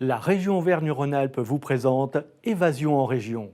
la région Auvergne-Rhône-Alpes vous présente Évasion en région.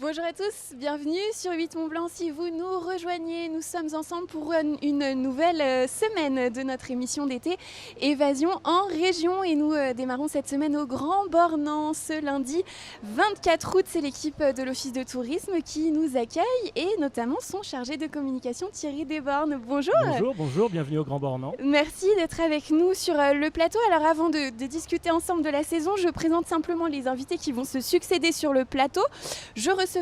Bonjour à tous, bienvenue sur 8 Mont Blanc. Si vous nous rejoignez, nous sommes ensemble pour une nouvelle semaine de notre émission d'été Évasion en région. Et nous démarrons cette semaine au Grand Bornand ce lundi 24 août. C'est l'équipe de l'Office de tourisme qui nous accueille et notamment son chargé de communication Thierry Desbornes. Bonjour. Bonjour, bienvenue au Grand Bornand. Merci d'être avec nous sur le plateau. Alors avant de discuter ensemble de la saison, je présente simplement les invités qui vont se succéder sur le plateau. Je recevrai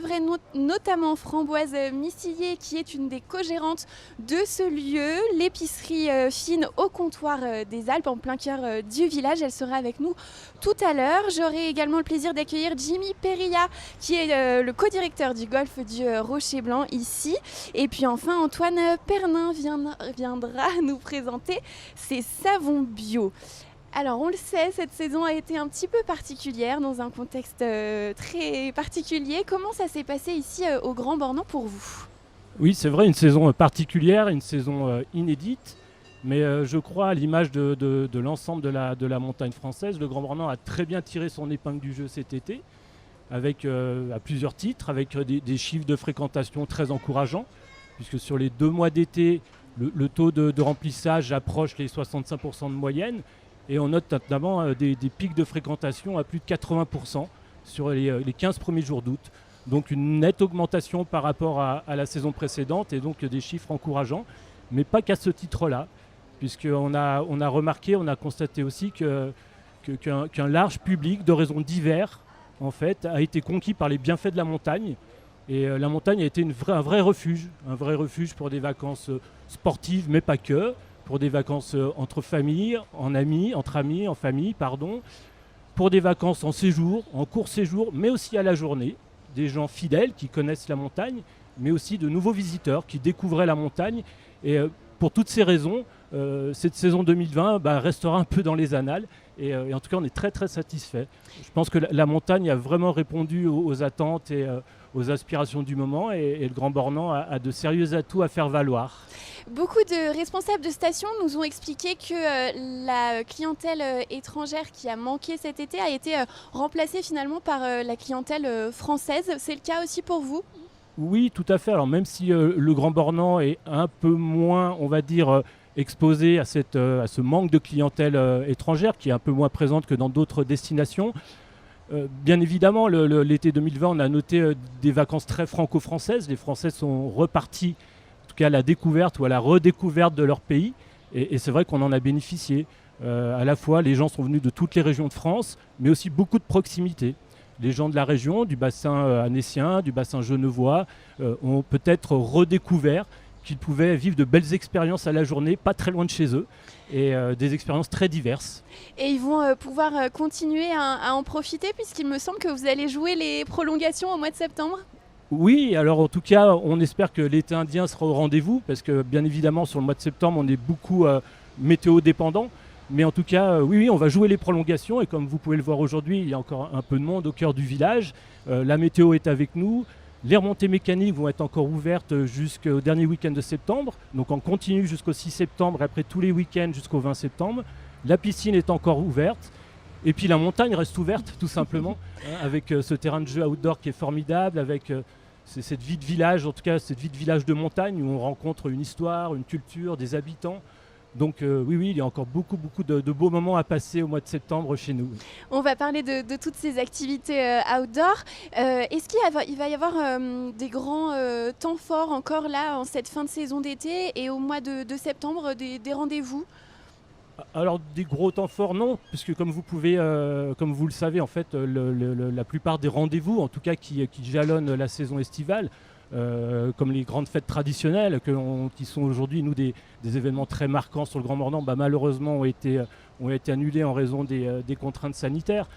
notamment Framboise Missillier qui est une des co-gérantes de ce lieu, l'épicerie fine au comptoir des Alpes en plein cœur du village. Elle sera avec nous tout à l'heure. J'aurai également le plaisir d'accueillir Jimmy Perilla qui est le co-directeur du golfe du Rocher Blanc ici. Et puis enfin Antoine Pernin viendra nous présenter ses savons bio. Alors on le sait, cette saison a été un petit peu particulière, dans un contexte très particulier. Comment ça s'est passé ici au Grand Bornand pour vous ? Oui, c'est vrai, une saison particulière, une saison inédite, mais je crois à l'image de l'ensemble de la montagne française. Le Grand Bornand a très bien tiré son épingle du jeu cet été, avec à plusieurs titres, avec des chiffres de fréquentation très encourageants, puisque sur les 2 mois d'été, le taux de remplissage approche les 65% de moyenne. Et on note notamment des pics de fréquentation à plus de 80% sur les 15 premiers jours d'août. Donc une nette augmentation par rapport à la saison précédente et donc des chiffres encourageants. Mais pas qu'à ce titre-là, puisqu'on a remarqué, on a constaté aussi qu'un large public de raisons diverses en fait, a été conquis par les bienfaits de la montagne. Et la montagne a été un vrai refuge pour des vacances sportives, mais pas que. Pour des vacances entre familles, entre amis, en famille, pardon. Pour des vacances en séjour, en court séjour, mais aussi à la journée. Des gens fidèles qui connaissent la montagne, mais aussi de nouveaux visiteurs qui découvraient la montagne. Et pour toutes ces raisons, cette saison 2020 restera un peu dans les annales. Et en tout cas, on est très très satisfait. Je pense que la montagne a vraiment répondu aux attentes et aux aspirations du moment. Et le Grand Bornand a de sérieux atouts à faire valoir. Beaucoup de responsables de stations nous ont expliqué que la clientèle étrangère qui a manqué cet été a été remplacée finalement par la clientèle française. C'est le cas aussi pour vous ? Oui, tout à fait. Alors même si le Grand Bornand est un peu moins, on va dire, exposé à ce manque de clientèle étrangère qui est un peu moins présente que dans d'autres destinations, bien évidemment, l'été 2020, on a noté des vacances très franco-françaises. Les Français sont repartis à la découverte ou à la redécouverte de leur pays et c'est vrai qu'on en a bénéficié. À la fois, les gens sont venus de toutes les régions de France, mais aussi beaucoup de proximité. Les gens de la région, du bassin annécien, du bassin genevois, ont peut-être redécouvert qu'ils pouvaient vivre de belles expériences à la journée, pas très loin de chez eux, et des expériences très diverses. Et ils vont pouvoir continuer à en profiter, puisqu'il me semble que vous allez jouer les prolongations au mois de septembre. Oui, alors en tout cas, on espère que l'été indien sera au rendez-vous, parce que bien évidemment, sur le mois de septembre, on est beaucoup météo dépendant. Mais en tout cas, oui, on va jouer les prolongations. Et comme vous pouvez le voir aujourd'hui, il y a encore un peu de monde au cœur du village. La météo est avec nous. Les remontées mécaniques vont être encore ouvertes jusqu'au dernier week-end de septembre. Donc on continue jusqu'au 6 septembre, et après tous les week-ends jusqu'au 20 septembre. La piscine est encore ouverte. Et puis la montagne reste ouverte, tout simplement, avec ce terrain de jeu outdoor qui est formidable, avec cette vie de village, en tout cas cette vie de village de montagne où on rencontre une histoire, une culture, des habitants. Donc oui, il y a encore beaucoup de beaux moments à passer au mois de septembre chez nous. On va parler de toutes ces activités outdoor. Est-ce qu'il va y avoir des grands temps forts encore là en cette fin de saison d'été et au mois de septembre, des rendez-vous ? Alors des gros temps forts, non, puisque comme vous le savez, en fait, la plupart des rendez-vous, en tout cas qui jalonnent la saison estivale, comme les grandes fêtes traditionnelles, qui sont aujourd'hui des événements très marquants sur le Grand Bornand, malheureusement ont été annulés en raison des contraintes sanitaires.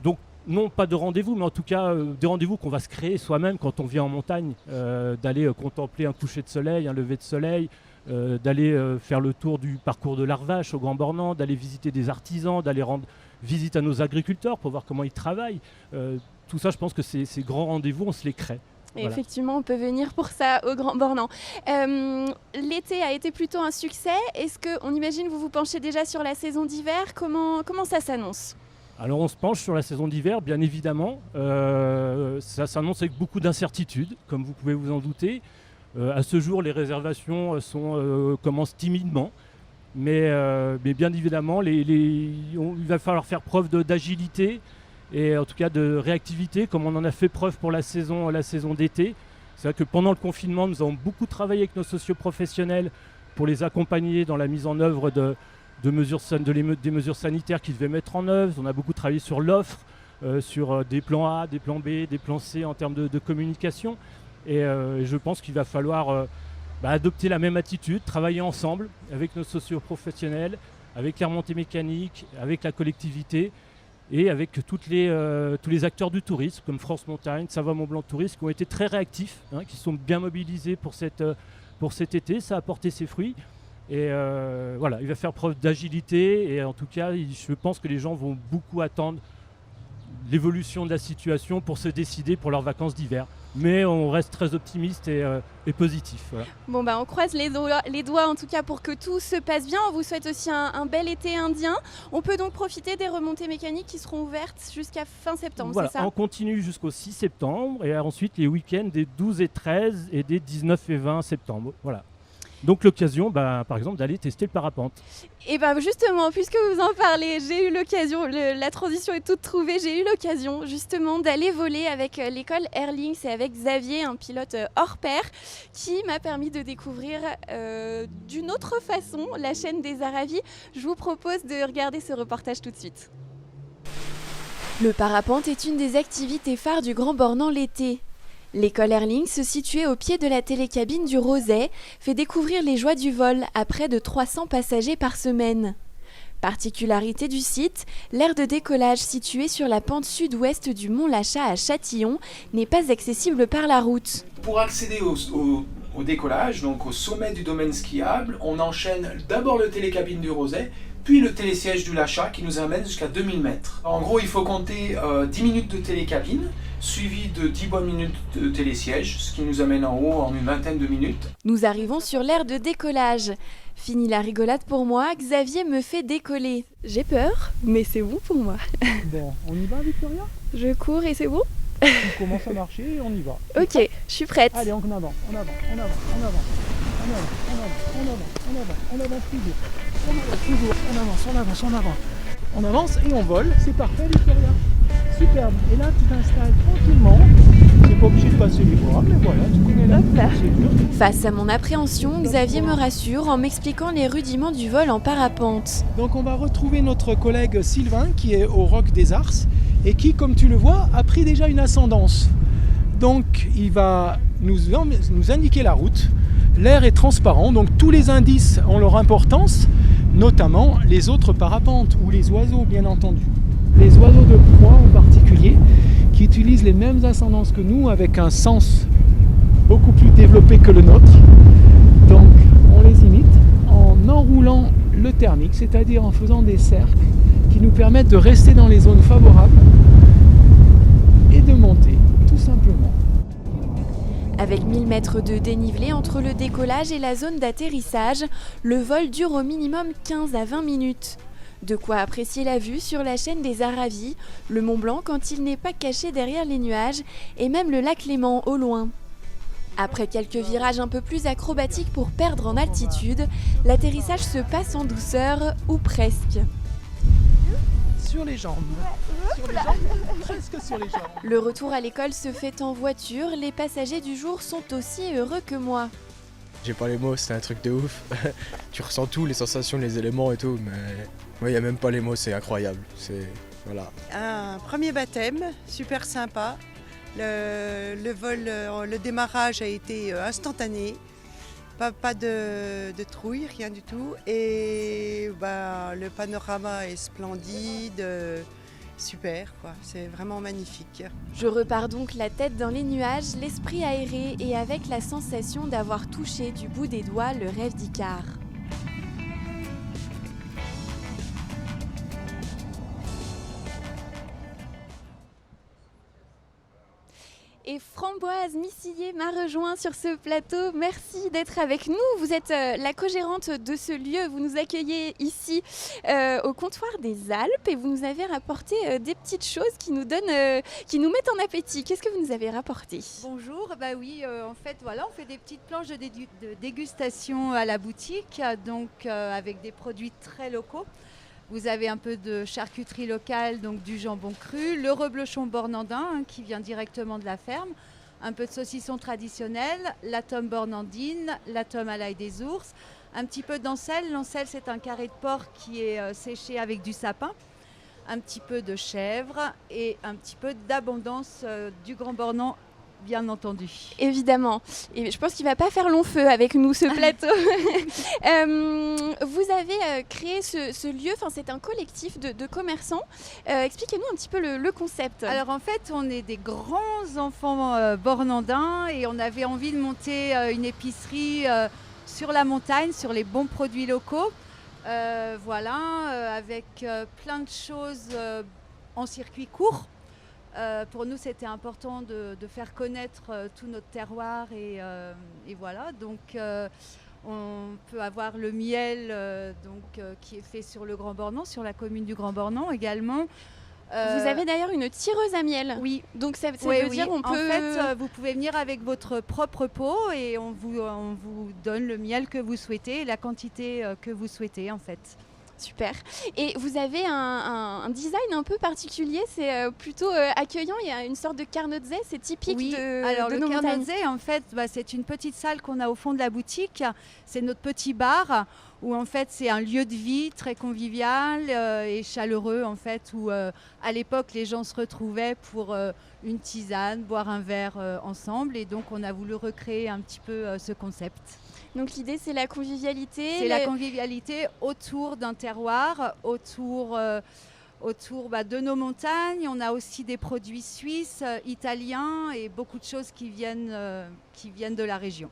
Donc non, pas de rendez-vous, mais en tout cas des rendez-vous qu'on va se créer soi-même quand on vient en montagne, d'aller contempler un coucher de soleil, un lever de soleil, d'aller faire le tour du parcours de l'Arvache au Grand Bornand, d'aller visiter des artisans, d'aller rendre visite à nos agriculteurs pour voir comment ils travaillent. Tout ça, je pense que ces grands rendez-vous, on se les crée. Et Voilà. effectivement, on peut venir pour ça au Grand Bornand. L'été a été plutôt un succès. Est-ce qu'on imagine vous vous penchez déjà sur la saison d'hiver ? Comment ça s'annonce ? Alors on se penche sur la saison d'hiver, bien évidemment. Ça s'annonce avec beaucoup d'incertitudes, comme vous pouvez vous en douter. À ce jour, les réservations commencent timidement. Mais bien évidemment, il va falloir faire preuve d'agilité et en tout cas de réactivité, comme on en a fait preuve pour la saison d'été. C'est vrai que pendant le confinement, nous avons beaucoup travaillé avec nos socioprofessionnels pour les accompagner dans la mise en œuvre des mesures sanitaires qu'ils devaient mettre en œuvre. On a beaucoup travaillé sur l'offre, sur des plans A, des plans B, des plans C en termes de communication. Et je pense qu'il va falloir adopter la même attitude, travailler ensemble avec nos socioprofessionnels, avec les remontées mécaniques, avec la collectivité et avec tous les acteurs du tourisme comme France Montagne, Savoie Mont Blanc Tourisme qui ont été très réactifs, qui sont bien mobilisés pour cet été. Ça a porté ses fruits. Et voilà, il va faire preuve d'agilité et en tout cas, je pense que les gens vont beaucoup attendre l'évolution de la situation pour se décider pour leurs vacances d'hiver. Mais on reste très optimiste et positif. Voilà. Bon, on croise les doigts en tout cas pour que tout se passe bien. On vous souhaite aussi un bel été indien. On peut donc profiter des remontées mécaniques qui seront ouvertes jusqu'à fin septembre, voilà, c'est ça ? on continue jusqu'au 6 septembre et ensuite les week-ends des 12 et 13 et des 19 et 20 septembre. Voilà. Donc l'occasion, par exemple, d'aller tester le parapente. Et justement, puisque vous en parlez, j'ai eu l'occasion, la transition est toute trouvée, j'ai eu l'occasion justement d'aller voler avec l'école Airlings et avec Xavier, un pilote hors pair, qui m'a permis de découvrir d'une autre façon la chaîne des Aravis. Je vous propose de regarder ce reportage tout de suite. Le parapente est une des activités phares du Grand Bornand l'été. L'école Airlings, située au pied de la télécabine du Roset, fait découvrir les joies du vol à près de 300 passagers par semaine. Particularité du site, l'aire de décollage située sur la pente sud-ouest du mont Lachat à Châtillon n'est pas accessible par la route. Pour accéder au décollage, donc au sommet du domaine skiable, on enchaîne d'abord le télécabine du Roset, puis le télésiège du Lachat qui nous amène jusqu'à 2000 mètres. En gros, il faut compter 10 minutes de télécabine, suivi de 10 bonnes minutes de télésiège, ce qui nous amène en haut en une vingtaine de minutes. Nous arrivons sur l'aire de décollage. Fini la rigolade pour moi, Xavier me fait décoller. J'ai peur, mais c'est bon pour moi. Bon, on y va Victoria ? Je cours et c'est bon ? On commence à marcher et on y va. Ok, je suis prête. Allez, en avant, en avance toujours. On avance et on vole, c'est parfait Victoria. Superbe. Et là, tu t'installes tranquillement. C'est pas obligé de passer les bras, mais voilà, tu connais la procédure. Face à mon appréhension, Xavier me rassure en m'expliquant les rudiments du vol en parapente. Donc on va retrouver notre collègue Sylvain qui est au Roc des Ars et qui, comme tu le vois, a pris déjà une ascendance. Donc il va nous indiquer la route. L'air est transparent, donc tous les indices ont leur importance, notamment les autres parapentes ou les oiseaux bien entendu. Les oiseaux de proie en particulier, qui utilisent les mêmes ascendances que nous avec un sens beaucoup plus développé que le nôtre. Donc on les imite en enroulant le thermique, c'est-à-dire en faisant des cercles qui nous permettent de rester dans les zones favorables et de monter, tout simplement. Avec 1000 mètres de dénivelé entre le décollage et la zone d'atterrissage, le vol dure au minimum 15 à 20 minutes. De quoi apprécier la vue sur la chaîne des Aravis, le Mont Blanc quand il n'est pas caché derrière les nuages, et même le lac Léman au loin. Après quelques virages un peu plus acrobatiques pour perdre en altitude, l'atterrissage se passe en douceur, ou presque. Sur les jambes. Presque sur les jambes. Le retour à l'école se fait en voiture, les passagers du jour sont aussi heureux que moi. J'ai pas les mots, c'est un truc de ouf. Tu ressens tout, les sensations, les éléments et tout, mais moi il n'y a même pas les mots, c'est incroyable. Voilà. Un premier baptême, super sympa. Le vol, le démarrage a été instantané. Pas de trouille, rien du tout. Et le panorama est splendide. super, quoi. C'est vraiment magnifique. Je repars donc la tête dans les nuages, l'esprit aéré et avec la sensation d'avoir touché du bout des doigts le rêve d'Icare. Et Framboise Missillé m'a rejoint sur ce plateau. Merci d'être avec nous. Vous êtes la co-gérante de ce lieu. Vous nous accueillez ici au comptoir des Alpes et vous nous avez rapporté des petites choses qui nous mettent en appétit. Qu'est-ce que vous nous avez rapporté? Bonjour, bah oui, en fait voilà, on fait des petites planches de dégustation à la boutique, donc avec des produits très locaux. Vous avez un peu de charcuterie locale, donc du jambon cru, le reblochon bornandin qui vient directement de la ferme, un peu de saucisson traditionnel, la tome bornandine, la tome à l'ail des ours, un petit peu d'ancel. L'ancel, c'est un carré de porc qui est séché avec du sapin, un petit peu de chèvre et un petit peu d'abondance du Grand Bornand, bien entendu. Évidemment. Et je pense qu'il ne va pas faire long feu avec nous, ce plateau. Vous avez créé ce lieu, c'est un collectif de commerçants. Expliquez-nous un petit peu le concept. Alors en fait, on est des grands enfants bornandins et on avait envie de monter une épicerie sur la montagne, sur les bons produits locaux. Avec plein de choses en circuit court. Pour nous, c'était important de faire connaître tout notre terroir et voilà. Donc, on peut avoir le miel qui est fait sur le Grand Bornand, sur la commune du Grand Bornand également. Vous avez d'ailleurs une tireuse à miel. Oui. Donc ça veut dire on peut... En fait, vous pouvez venir avec votre propre pot et on vous donne le miel que vous souhaitez et la quantité que vous souhaitez en fait. Super. Et vous avez un design un peu particulier, c'est plutôt accueillant. Il y a une sorte de carnotze, c'est typique de nos montagnes. Carnotze, en fait, c'est une petite salle qu'on a au fond de la boutique. C'est notre petit bar où en fait c'est un lieu de vie très convivial et chaleureux en fait où à l'époque les gens se retrouvaient pour une tisane, boire un verre ensemble et donc on a voulu recréer un petit peu ce concept. Donc l'idée c'est la convivialité. C'est la convivialité autour d'un terroir, autour de nos montagnes. On a aussi des produits suisses, italiens et beaucoup de choses qui viennent de la région.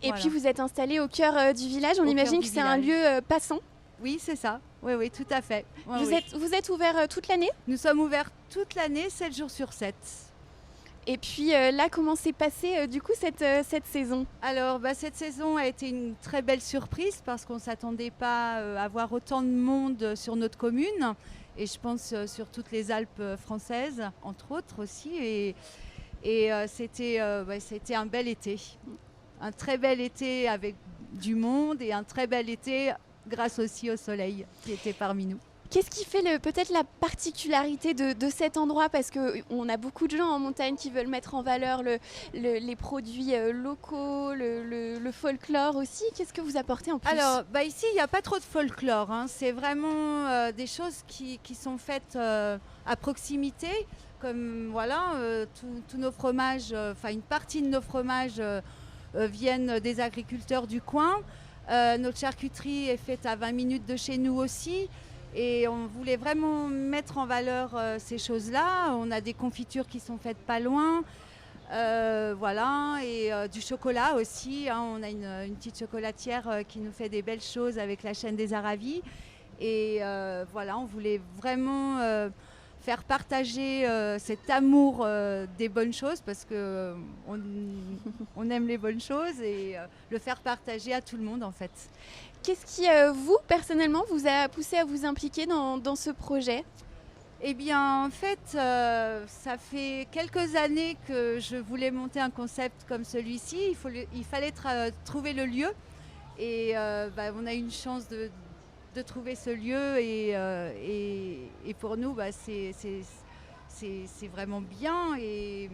Et puis vous êtes installé au cœur du village. On imagine que c'est un lieu passant. Oui, c'est ça. Oui, tout à fait. Vous êtes ouvert toute l'année? Nous sommes ouverts toute l'année, 7 jours sur 7. Et puis là, comment s'est passée du coup cette saison? Alors, cette saison a été une très belle surprise parce qu'on ne s'attendait pas à voir autant de monde sur notre commune. Et je pense sur toutes les Alpes françaises, entre autres aussi. Et c'était un bel été. Un très bel été avec du monde et un très bel été grâce aussi au soleil qui était parmi nous. Qu'est-ce qui fait peut-être la particularité de cet endroit? Parce qu'on a beaucoup de gens en montagne qui veulent mettre en valeur les produits locaux, le folklore aussi. Qu'est-ce que vous apportez en plus? Alors, ici, il n'y a pas trop de folklore. C'est vraiment des choses qui sont faites à proximité. Comme tous nos fromages, une partie de nos fromages viennent des agriculteurs du coin. Notre charcuterie est faite à 20 minutes de chez nous aussi. Et on voulait vraiment mettre en valeur ces choses-là. On a des confitures qui sont faites pas loin. Et du chocolat aussi. On a une petite chocolatière qui nous fait des belles choses avec la chaîne des Aravis. Et on voulait vraiment faire partager cet amour des bonnes choses parce qu'on aime les bonnes choses et le faire partager à tout le monde en fait. Qu'est-ce qui, vous, personnellement, vous a poussé à vous impliquer dans ce projet? Eh bien, en fait, ça fait quelques années que je voulais monter un concept comme celui-ci. Il fallait trouver le lieu. Et on a eu une chance de trouver ce lieu. Et pour nous, c'est vraiment bien. Et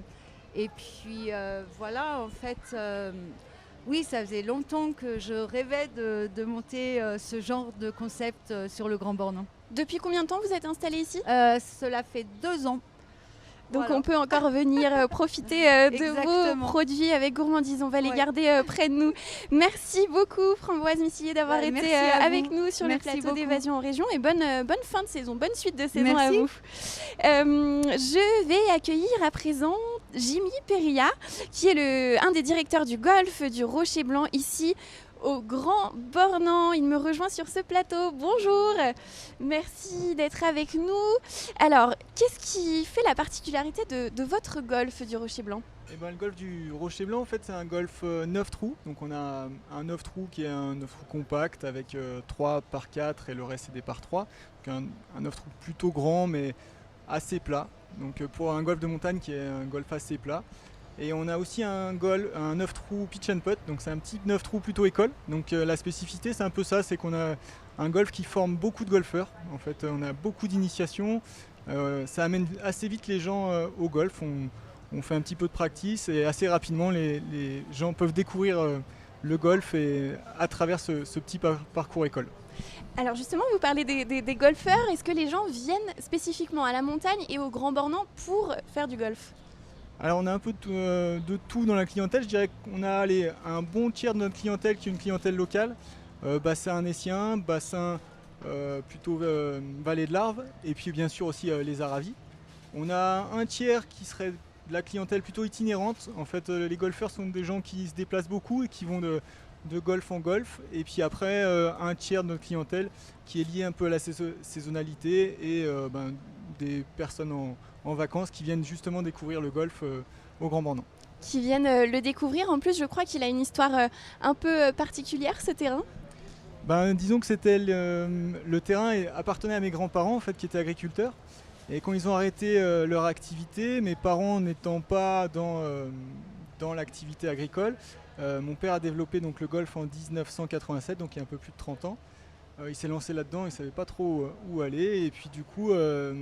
puis, en fait... Oui, ça faisait longtemps que je rêvais de monter ce genre de concept sur le Grand Bornand. Depuis combien de temps vous êtes installé ici? Cela fait 2 ans. Donc Voilà. on peut encore venir profiter de vos Exactement. produits avec gourmandise. On va les Ouais. garder près de nous. Merci beaucoup Framboise Missillier d'avoir Ouais, été merci à avec vous. nous sur le Merci plateau beaucoup. d'Évasion en région et bonne fin de saison, bonne suite de saison Merci. à vous. Je vais accueillir à présent Jimmy Perilla, qui est un des directeurs du golf du Rocher Blanc ici au Grand Bornand. Il me rejoint sur ce plateau. Bonjour, merci d'être avec nous. Alors, qu'est-ce qui fait la particularité de votre golf du Rocher Blanc ? Eh ben, le golf du Rocher Blanc, en fait, c'est un golf 9 trous. Donc, on a un 9 trous qui est un 9 trous compact avec 3 par 4 et le reste, c'est des par 3. Donc, un 9 trous plutôt grand, mais assez plat. Donc, pour un golf de montagne qui est un golf assez plat. Et on a aussi un 9 trous pitch and putt. Donc, c'est un petit 9 trous plutôt école. Donc, la spécificité, c'est un peu ça, c'est qu'on a un golf qui forme beaucoup de golfeurs. En fait, on a beaucoup d'initiations. Ça amène assez vite les gens au golf. On fait un petit peu de practice et assez rapidement les gens peuvent découvrir le golf à travers ce petit parcours école. Alors justement, vous parlez des golfeurs. Est-ce que les gens viennent spécifiquement à la montagne et au Grand Bornand pour faire du golf ? Alors on a un peu de tout dans la clientèle. Je dirais qu'on a un bon tiers de notre clientèle qui est une clientèle locale, bassin annécien, bassin plutôt vallée de l'Arve et puis bien sûr aussi les Aravis. On a un tiers qui serait de la clientèle plutôt itinérante. En fait, les golfeurs sont des gens qui se déplacent beaucoup et qui vont de golf en golf. Et puis après, un tiers de notre clientèle qui est lié un peu à la saisonnalité et des personnes en vacances qui viennent justement découvrir le golf au Grand Bornand. Qui viennent le découvrir. En plus, je crois qu'il a une histoire un peu particulière, ce terrain. Disons que c'était le terrain appartenait à mes grands-parents en fait, qui étaient agriculteurs. Et quand ils ont arrêté leur activité, mes parents n'étant pas dans l'activité agricole, mon père a développé donc, le golf en 1987, donc il y a un peu plus de 30 ans. Il s'est lancé là-dedans, il ne savait pas trop où aller. Et puis du coup, de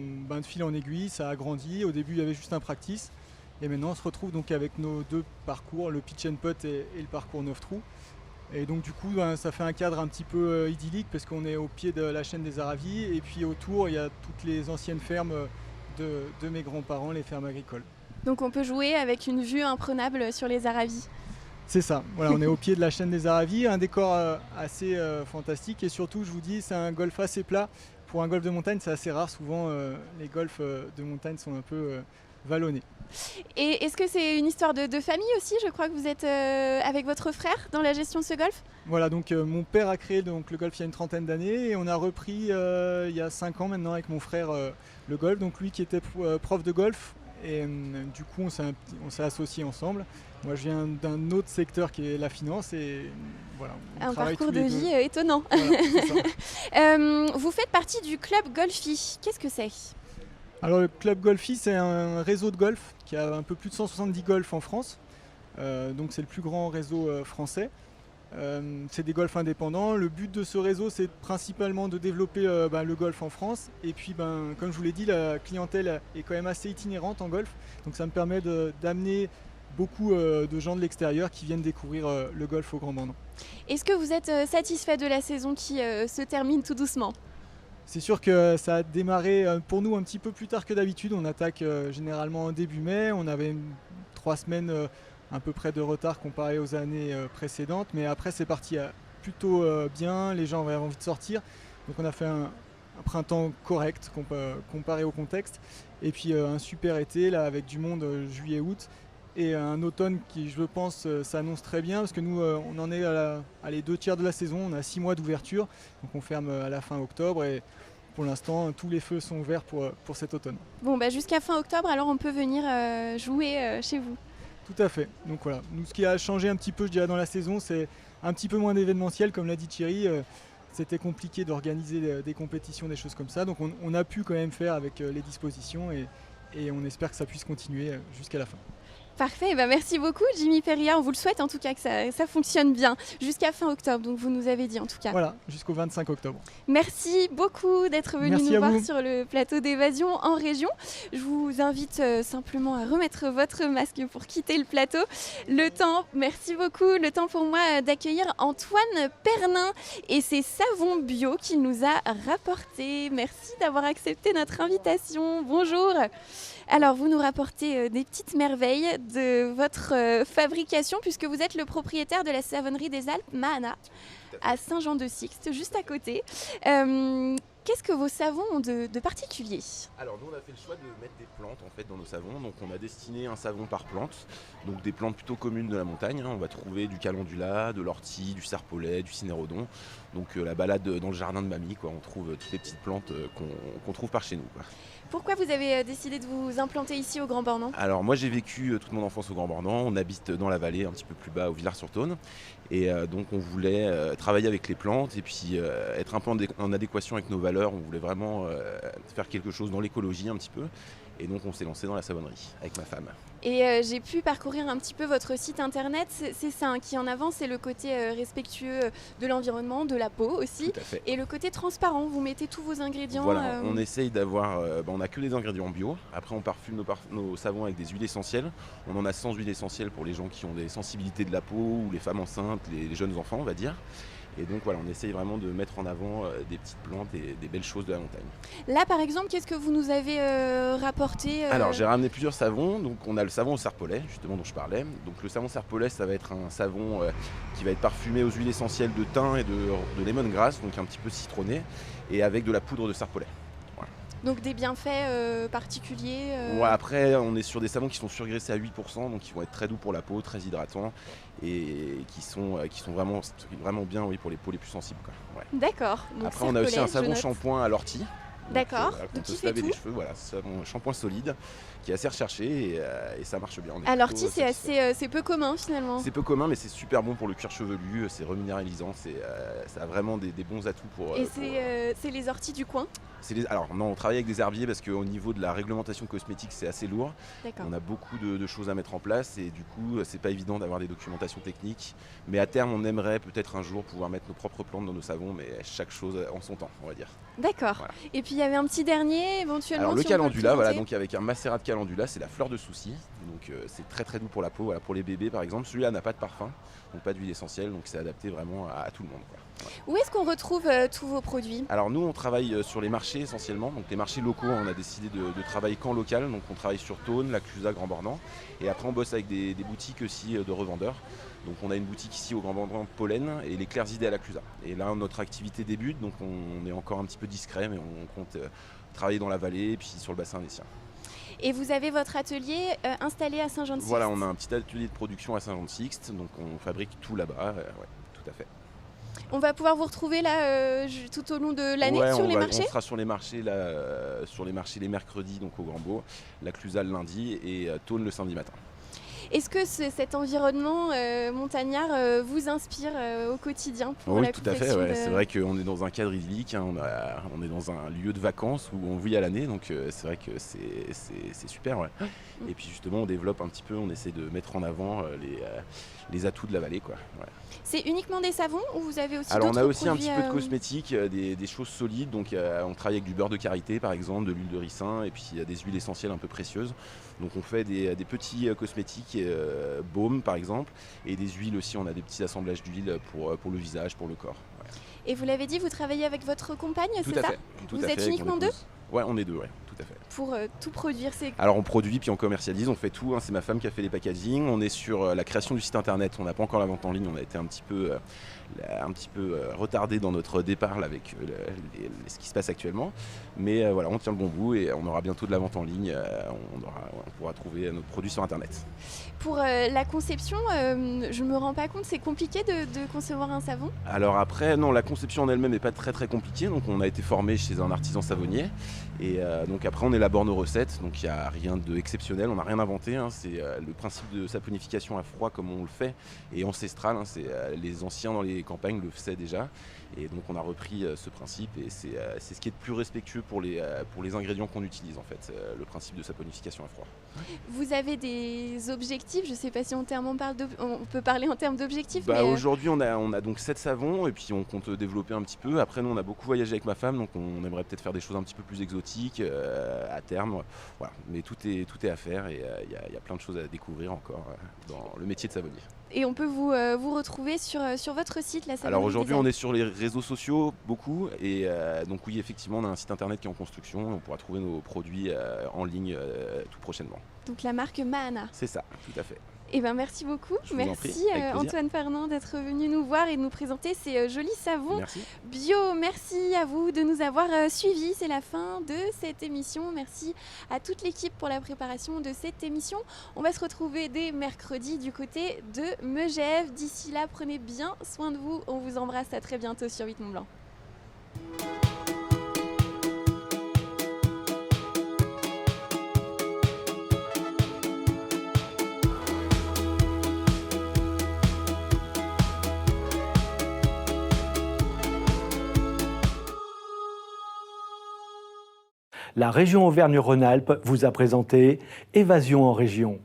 fil en aiguille, ça a grandi. Au début, il y avait juste un practice. Et maintenant, on se retrouve donc avec nos deux parcours, le pitch and putt et le parcours 9 trous. Et donc du coup, ça fait un cadre un petit peu idyllique parce qu'on est au pied de la chaîne des Aravis et puis autour, il y a toutes les anciennes fermes de mes grands-parents, les fermes agricoles. Donc on peut jouer avec une vue imprenable sur les Aravis. C'est ça, voilà, on est au pied de la chaîne des Aravis, un décor assez fantastique et surtout, je vous dis, c'est un golf assez plat. Pour un golf de montagne, c'est assez rare, souvent les golfs de montagne sont un peu vallonnés. Et est-ce que c'est une histoire de famille aussi ? Je crois que vous êtes avec votre frère dans la gestion de ce golf ? Voilà, donc mon père a créé donc, le golf il y a une trentaine d'années et on a repris il y a 5 ans maintenant avec mon frère le golf. Donc lui qui était prof de golf et du coup on s'est associés ensemble. Moi je viens d'un autre secteur qui est la finance et voilà. Un parcours de vie étonnant. Voilà, c'est ça. Vous faites partie du club Golfi. Qu'est-ce que c'est ? Alors le club Golfi c'est un réseau de golf qui a un peu plus de 170 golfs en France. Donc c'est le plus grand réseau français. C'est des golfs indépendants. Le but de ce réseau c'est principalement de développer le golf en France. Et puis comme je vous l'ai dit, la clientèle est quand même assez itinérante en golf. Donc ça me permet d'amener beaucoup de gens de l'extérieur qui viennent découvrir le golf au Grand Bornand. Est-ce que vous êtes satisfait de la saison qui se termine tout doucement ? C'est sûr que ça a démarré pour nous un petit peu plus tard que d'habitude. On attaque généralement en début mai. On avait 3 semaines à peu près de retard comparé aux années précédentes. Mais après, c'est parti plutôt bien. Les gens avaient envie de sortir. Donc on a fait un printemps correct comparé au contexte. Et puis un super été là, avec du monde juillet-août. Et un automne qui, je pense, s'annonce très bien parce que nous, on en est à les 2 tiers de la saison. On a 6 mois d'ouverture. Donc on ferme à la fin octobre. Et pour l'instant, tous les feux sont ouverts pour cet automne. Bon, jusqu'à fin octobre, alors on peut venir jouer chez vous. Tout à fait. Donc voilà. Nous, ce qui a changé un petit peu, je dirais, dans la saison, c'est un petit peu moins d'événementiel, comme l'a dit Thierry. C'était compliqué d'organiser des compétitions, des choses comme ça. Donc on a pu quand même faire avec les dispositions et on espère que ça puisse continuer jusqu'à la fin. Parfait, merci beaucoup Jimmy Perilla, on vous le souhaite en tout cas que ça fonctionne bien jusqu'à fin octobre, donc vous nous avez dit en tout cas. Voilà, jusqu'au 25 octobre. Merci beaucoup d'être venu nous voir sur le plateau d'Évasion en région. Je vous invite simplement à remettre votre masque pour quitter le plateau. Merci beaucoup, le temps pour moi d'accueillir Antoine Pernin et ses savons bio qu'il nous a rapportés. Merci d'avoir accepté notre invitation, bonjour. Alors, vous nous rapportez des petites merveilles de votre fabrication, puisque vous êtes le propriétaire de la savonnerie des Alpes, Mahana, à Saint-Jean-de-Sixte, juste à côté. Qu'est-ce que vos savons ont de particulier? Alors nous on a fait le choix de mettre des plantes en fait dans nos savons, donc on a destiné un savon par plante, donc des plantes plutôt communes de la montagne, hein. On va trouver du calendula, de l'ortie, du serpolet, du cynérodon, donc la balade dans le jardin de mamie, quoi. On trouve toutes les petites plantes qu'on trouve par chez nous, quoi. Pourquoi vous avez décidé de vous implanter ici au Grand Bornand? Alors moi j'ai vécu toute mon enfance au Grand Bornand, on habite dans la vallée un petit peu plus bas au Villars-sur-Saône et donc on voulait travailler avec les plantes et puis être un peu en adéquation avec nos valeurs, on voulait vraiment faire quelque chose dans l'écologie un petit peu et donc on s'est lancé dans la savonnerie avec ma femme. Et j'ai pu parcourir un petit peu votre site internet, c'est ça qui en avant, c'est le côté respectueux de l'environnement, de la peau aussi, Tout à fait. et le côté transparent, vous mettez tous vos ingrédients. Voilà, on essaye d'avoir, on n'a que des ingrédients bio, après on parfume nos savons avec des huiles essentielles, on en a 100 huiles essentielles pour les gens qui ont des sensibilités de la peau ou les femmes enceintes, les jeunes enfants on va dire. Et donc voilà, on essaye vraiment de mettre en avant des petites plantes et des belles choses de la montagne. Là par exemple, qu'est-ce que vous nous avez rapporté Alors j'ai ramené plusieurs savons, donc on a le savon au serpolet justement dont je parlais. Donc le savon serpolet ça va être un savon qui va être parfumé aux huiles essentielles de thym et de lemongrass, donc un petit peu citronné, et avec de la poudre de serpolet. Donc des bienfaits particuliers Ouais, après on est sur des savons qui sont surgraissés à 8%, donc qui vont être très doux pour la peau, très hydratants et qui sont vraiment bien pour les peaux les plus sensibles, quoi. Ouais. D'accord. Après on a aussi un savon shampoing à l'ortie. D'accord. On peut se laver les cheveux, voilà, c'est un shampoing solide qui est assez recherché et ça marche bien. À l'ortie c'est peu commun finalement. C'est peu commun mais c'est super bon pour le cuir chevelu, c'est reminéralisant, ça a vraiment des bons atouts pour... Et c'est les orties du coin? Alors non, on travaille avec des herbiers parce qu'au niveau de la réglementation cosmétique c'est assez lourd. D'accord. On a beaucoup de choses à mettre en place et du coup c'est pas évident d'avoir des documentations techniques. Mais à terme on aimerait peut-être un jour pouvoir mettre nos propres plantes dans nos savons, mais chaque chose en son temps on va dire. D'accord. Voilà. Et puis il y avait un petit dernier éventuellement. Alors le calendula, voilà, donc avec un macérat de calendula, c'est la fleur de souci. Donc c'est très très doux pour la peau, voilà, pour les bébés par exemple. Celui-là n'a pas de parfum, donc pas d'huile essentielle, donc c'est adapté vraiment à tout le monde, quoi. Ouais. Où est-ce qu'on retrouve tous vos produits? Alors nous on travaille sur les marchés essentiellement, donc les marchés locaux, on a décidé de travailler qu'en local, donc on travaille sur Thônes, la Clusaz, Grand Bornand, et après on bosse avec des boutiques aussi de revendeurs. Donc on a une boutique ici au Grand Bornand Pollen et les Clairs Idées à la Clusaz. Et là notre activité débute, donc on est encore un petit peu discret, mais on compte travailler dans la vallée et puis sur le bassin indécien. Et vous avez votre atelier installé à Saint-Jean-de-Sixte? Voilà, on a un petit atelier de production à Saint-Jean-de-Sixte, donc on fabrique tout là-bas, ouais, tout à fait. On va pouvoir vous retrouver là tout au long de l'année sur les marchés? On sera sur les marchés, là, les mercredis, donc au Grand-Beau, la Clusaz le lundi et Thônes le samedi matin. Est-ce que cet environnement montagnard vous inspire au quotidien pour la tout à fait. Ouais. C'est vrai qu'on est dans un cadre idyllique, hein, on est dans un lieu de vacances où on vit à l'année, donc c'est vrai que c'est super. Ouais. Et puis justement, on développe un petit peu, on essaie de mettre en avant les atouts de la vallée, quoi. Ouais. C'est uniquement des savons ou vous avez aussi d'autres produits? Alors on a aussi produits, un petit peu de cosmétiques, des choses solides, donc on travaille avec du beurre de karité par exemple, de l'huile de ricin et puis des huiles essentielles un peu précieuses. Donc on fait des petits cosmétiques, baumes par exemple, et des huiles aussi, on a des petits assemblages d'huile pour le visage, pour le corps. Ouais. Et vous l'avez dit, vous travaillez avec votre compagne, c'est ça? Tout vous à êtes fait, uniquement deux? Ouais, on est deux, ouais, tout à fait. Pour tout produire, c'est... Alors on produit puis on commercialise, on fait tout, hein. C'est ma femme qui a fait les packaging, on est sur la création du site internet, on n'a pas encore la vente en ligne, on a été un petit peu retardé dans notre départ là, avec ce qui se passe actuellement, mais voilà, on tient le bon bout et on aura bientôt de la vente en ligne, on pourra trouver notre produit sur internet. Pour la conception, je me rends pas compte, c'est compliqué de concevoir un savon? Alors après, non, la conception en elle-même n'est pas très compliquée, donc on a été formé chez un artisan savonnier et donc après on élabore nos recettes, donc il n'y a rien d'exceptionnel, on n'a rien inventé, hein. C'est le principe de saponification à froid comme on le fait et ancestral, hein. C'est les anciens dans les campagnes le faisaient déjà et donc on a repris ce principe et c'est ce qui est le plus respectueux pour les ingrédients qu'on utilise en fait, le principe de saponification à froid. Vous avez des objectifs, je ne sais pas si on peut parler en termes d'objectifs. Aujourd'hui on a donc 7 savons et puis on compte développer un petit peu. Après nous on a beaucoup voyagé avec ma femme, donc on aimerait peut-être faire des choses un petit peu plus exotiques à terme. Voilà. Mais tout est à faire et il y a plein de choses à découvrir encore dans le métier de savonnier. Et on peut vous retrouver sur votre site, la Alors aujourd'hui, on est sur les réseaux sociaux beaucoup. Et donc oui, effectivement, on a un site internet qui est en construction. On pourra trouver nos produits en ligne tout prochainement. Donc la marque Mahana. C'est ça, tout à fait. Eh ben, merci beaucoup. Je vous en prie, Merci avec plaisir. Antoine Fernand d'être venu nous voir et de nous présenter ces jolis savons Merci. bio. Merci à vous de nous avoir suivis. C'est la fin de cette émission. Merci à toute l'équipe pour la préparation de cette émission. On va se retrouver dès mercredi du côté de Megève. D'ici là, prenez bien soin de vous. On vous embrasse. À très bientôt sur 8 Mont Blanc. La région Auvergne-Rhône-Alpes vous a présenté Évasion en région.